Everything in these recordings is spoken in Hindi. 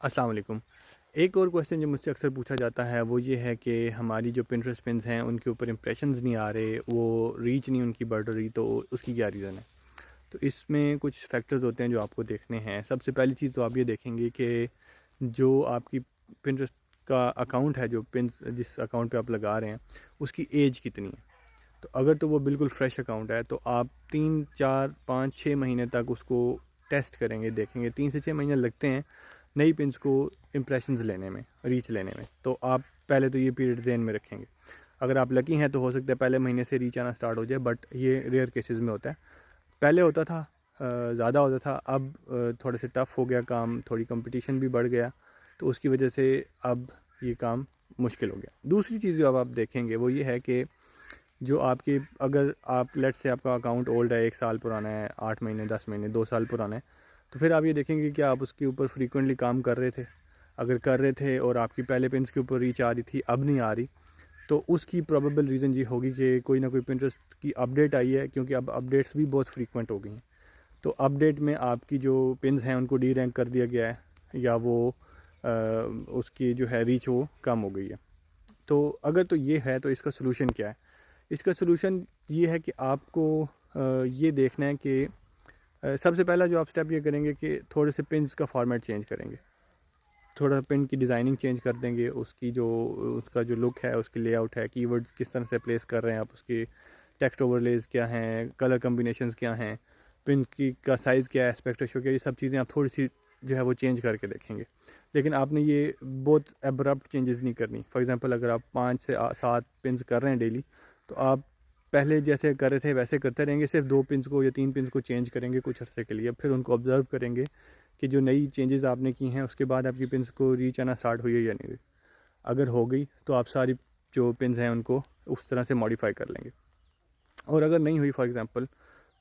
अस्सलाम वालेकुम। एक और क्वेश्चन जो मुझसे अक्सर पूछा जाता है वो ये है कि हमारी जो पिंटरेस्ट पिन्स हैं उनके ऊपर इंप्रेशंस नहीं आ रहे, वो रीच नहीं उनकी बढ़ रही, तो उसकी क्या रीज़न है। तो इसमें कुछ फैक्टर्स होते हैं जो आपको देखने हैं। सबसे पहली चीज़ तो आप ये देखेंगे कि जो आपकी पिंटरेस्ट का अकाउंट है, जो पिन्स जिस अकाउंट पे आप लगा रहे हैं उसकी एज कितनी है। तो अगर तो वो बिल्कुल फ्रेश अकाउंट है तो आप 3 4 5 6 महीने तक उसको टेस्ट करेंगे, देखेंगे। 3 से 6 महीने लगते हैं नई पिन्स को इम्प्रेशंस लेने में, रीच लेने में। तो आप पहले तो ये पीरियड ध्यान में रखेंगे। अगर आप लकी हैं तो हो सकता है पहले महीने से रीच आना स्टार्ट हो जाए, बट ये रेयर केसेस में होता है। पहले होता था, ज़्यादा होता था। अब थोड़ा से टफ़ हो गया काम, थोड़ी कंपटीशन भी बढ़ गया, तो उसकी वजह से अब ये काम मुश्किल हो गया। दूसरी चीज़ जो अब आप देखेंगे वो ये है कि जो आपकी, अगर आप लेट से आपका अकाउंट ओल्ड है, 1 साल पुराना है, 8 महीने, 10 महीने, 2 साल पुराना है, तो फिर आप ये देखेंगे कि आप उसके ऊपर फ्रीक्वेंटली काम कर रहे थे। अगर कर रहे थे और आपकी पहले पिन्स के ऊपर रीच आ रही थी, अब नहीं आ रही, तो उसकी प्रोबेबल रीज़न ये होगी कि कोई ना कोई पिंटरेस्ट की अपडेट आई है, क्योंकि अब अपडेट्स भी बहुत फ्रीक्वेंट हो गई हैं। तो अपडेट में आपकी जो पिन्स हैं उनको डी रैंक कर दिया गया है, या वो उसकी जो है रीच वो कम हो गई है। तो अगर तो ये है तो इसका सलूशन क्या है। इसका सलूशन ये है कि आपको ये देखना है कि सबसे पहला जो आप स्टेप ये करेंगे कि थोड़े से पिन्स का फॉर्मेट चेंज करेंगे। थोड़ा पिन की डिज़ाइनिंग चेंज कर देंगे, उसकी जो उसका जो लुक है, उसकी लेआउट है, कीवर्ड्स किस तरह से प्लेस कर रहे हैं आप, उसकी टेक्स्ट ओवरलेज क्या हैं, कलर कम्बिनेशंस क्या हैं, पिन की का साइज़ क्या है, एस्पेक्ट रेशियो क्या है, ये सब चीज़ें आप थोड़ी सी जो है वो चेंज करके देखेंगे। लेकिन आपने ये बहुत एब्रप्ट चेंजेस नहीं करनी। फॉर एग्जांपल अगर आप 5 से 7 पिन्स कर रहे हैं डेली, तो आप पहले जैसे कर रहे थे वैसे करते रहेंगे। सिर्फ 2 पिन्स को या 3 पिन्स को चेंज करेंगे कुछ अर्से के लिए, फिर उनको ऑब्जर्व करेंगे कि जो नई चेंजेस आपने की हैं उसके बाद आपकी पिन्स को रीच आना स्टार्ट हुई है या नहीं हुई। अगर हो गई तो आप सारी जो पिन्स हैं उनको उस तरह से मॉडिफाई कर लेंगे। और अगर नहीं हुई फॉर एग्ज़ाम्पल,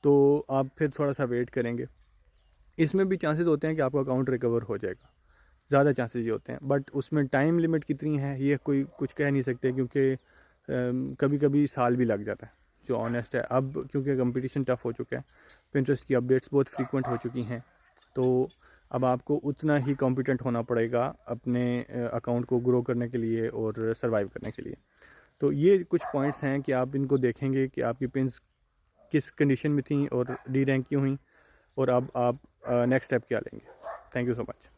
तो आप फिर थोड़ा सा वेट करेंगे। इसमें भी चांसेस होते हैं कि आपका अकाउंट रिकवर हो जाएगा, ज़्यादा चांसेस ये होते हैं। बट उसमें टाइम लिमिट कितनी है ये कोई कुछ कह नहीं सकते, क्योंकि कभी कभी साल भी लग जाता है, जो ऑनेस्ट है। अब क्योंकि कंपटीशन टफ़ हो चुका है, पिंटरेस्ट की अपडेट्स बहुत फ्रीक्वेंट हो चुकी हैं, तो अब आपको उतना ही कॉम्पिटेंट होना पड़ेगा अपने अकाउंट को ग्रो करने के लिए और सर्वाइव करने के लिए। तो ये कुछ पॉइंट्स हैं कि आप इनको देखेंगे कि आपकी पिन्स किस कंडीशन में थी और डी रैंक क्यों हुई, और अब आप नेक्स्ट स्टेप क्या लेंगे। Thank you so much.